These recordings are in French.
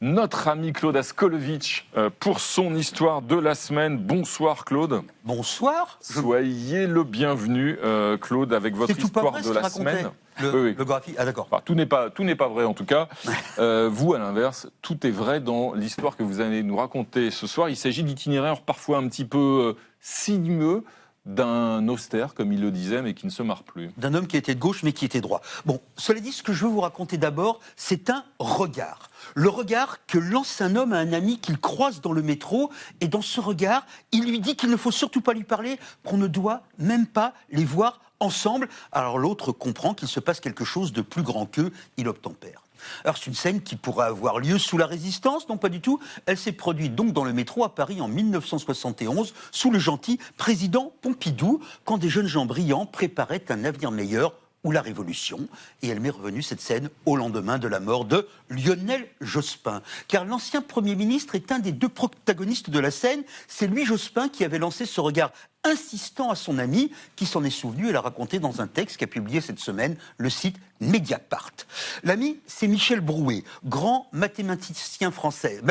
notre ami Claude Askolovitch pour son histoire de la semaine. Bonsoir Claude. Bonsoir. Soyez le bienvenu Claude avec votre histoire de la semaine. Le graphie. Ah d'accord. Enfin, tout n'est pas vrai en tout cas. Vous, à l'inverse, tout est vrai dans l'histoire que vous allez nous raconter ce soir. Il s'agit d'itinéraires parfois un petit peu sinueux, d'un austère, comme il le disait, mais qui ne se marre plus. D'un homme qui était de gauche, mais qui était droit. Bon, cela dit, ce que je veux vous raconter d'abord, c'est un regard. Le regard que lance un homme à un ami qu'il croise dans le métro, et dans ce regard, il lui dit qu'il ne faut surtout pas lui parler, qu'on ne doit même pas les voir ensemble. Alors l'autre comprend qu'il se passe quelque chose de plus grand qu'eux, il obtempère. Alors c'est une scène qui pourrait avoir lieu sous la Résistance, non pas du tout. Elle s'est produite donc dans le métro à Paris en 1971, sous le gentil président Pompidou, quand des jeunes gens brillants préparaient un avenir meilleur ou la Révolution. Et elle m'est revenue, cette scène, au lendemain de la mort de Lionel Jospin. Car l'ancien Premier ministre est un des deux protagonistes de la scène. C'est lui, Jospin, qui avait lancé ce regard insistant à son ami, qui s'en est souvenu et l'a raconté dans un texte qu'a publié cette semaine le site Mediapart. L'ami, c'est Michel Brouet, grand mathématicien français,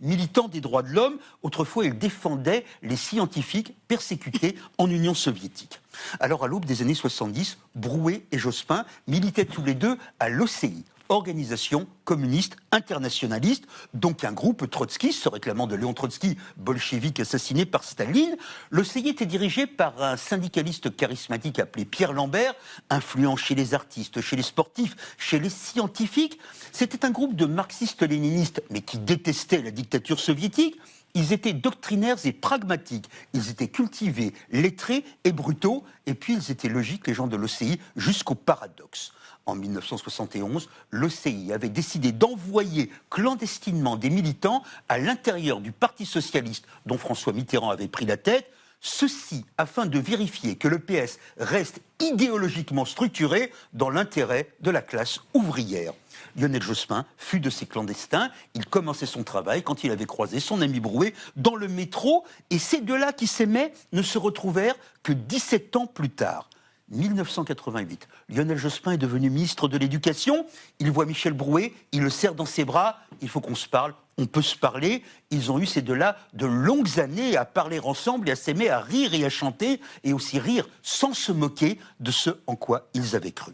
militant des droits de l'homme. Autrefois, il défendait les scientifiques persécutés en Union soviétique. Alors, à l'aube des années 70, Brouet et Jospin militaient tous les deux à l'OCI, Organisation communiste internationaliste, donc un groupe trotskiste se réclamant de Léon Trotsky, bolchevique assassiné par Staline. L'OCI était dirigé par un syndicaliste charismatique appelé Pierre Lambert, influent chez les artistes, chez les sportifs, chez les scientifiques. C'était un groupe de marxistes-léninistes, mais qui détestaient la dictature soviétique. Ils étaient doctrinaires et pragmatiques, ils étaient cultivés, lettrés et brutaux, et puis ils étaient logiques, les gens de l'OCI, jusqu'au paradoxe. En 1971, l'OCI avait décidé d'envoyer clandestinement des militants à l'intérieur du Parti socialiste dont François Mitterrand avait pris la tête, ceci afin de vérifier que le PS reste idéologiquement structuré dans l'intérêt de la classe ouvrière. Lionel Jospin fut de ces clandestins. Il commençait son travail quand il avait croisé son ami Brouet dans le métro, et ces deux-là qui s'aimaient ne se retrouvèrent que 17 ans plus tard. 1988, Lionel Jospin est devenu ministre de l'Éducation. Il voit Michel Brouet, il le serre dans ses bras. Il faut qu'on se parle, on peut se parler. Ils ont eu ces deux-là de longues années à parler ensemble et à s'aimer, à rire et à chanter, et aussi rire sans se moquer de ce en quoi ils avaient cru.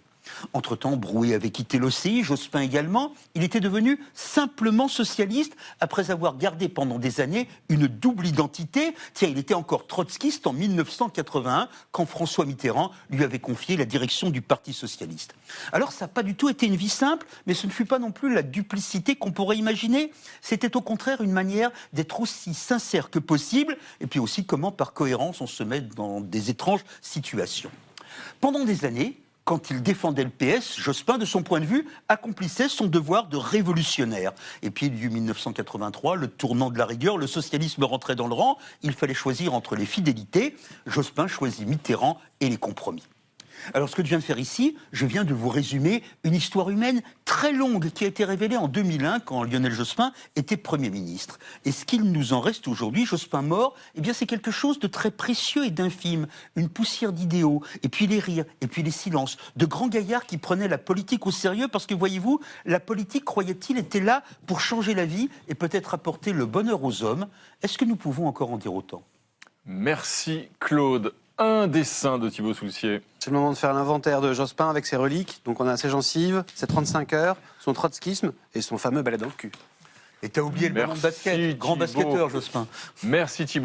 Entre-temps, Brouet avait quitté l'OCI, Jospin également. Il était devenu simplement socialiste après avoir gardé pendant des années une double identité. Tiens, il était encore trotskiste en 1981 quand François Mitterrand lui avait confié la direction du Parti socialiste. Alors ça n'a pas du tout été une vie simple, mais ce ne fut pas non plus la duplicité qu'on pourrait imaginer. C'était au contraire une manière d'être aussi sincère que possible, et puis aussi comment par cohérence on se met dans des étranges situations. Pendant des années, quand il défendait le PS, Jospin, de son point de vue, accomplissait son devoir de révolutionnaire. Et puis, il y eut 1983, le tournant de la rigueur, le socialisme rentrait dans le rang, il fallait choisir entre les fidélités. Jospin choisit Mitterrand et les compromis. Alors, ce que je viens de faire ici, je viens de vous résumer une histoire humaine très longue qui a été révélée en 2001 quand Lionel Jospin était Premier ministre. Et ce qu'il nous en reste aujourd'hui, Jospin mort, eh bien c'est quelque chose de très précieux et d'infime. Une poussière d'idéaux, et puis les rires, et puis les silences. De grands gaillards qui prenaient la politique au sérieux parce que, voyez-vous, la politique, croyait-il, était là pour changer la vie et peut-être apporter le bonheur aux hommes. Est-ce que nous pouvons encore en dire autant ? Merci Claude. Un dessin de Thibaut Soulcier. C'est le moment de faire l'inventaire de Jospin avec ses reliques. Donc on a ses gencives, ses 35 heures, son trotskisme et son fameux balai dans le cul. Et t'as oublié le ballon de basket, grand basketteur Jospin. Merci Thibaut.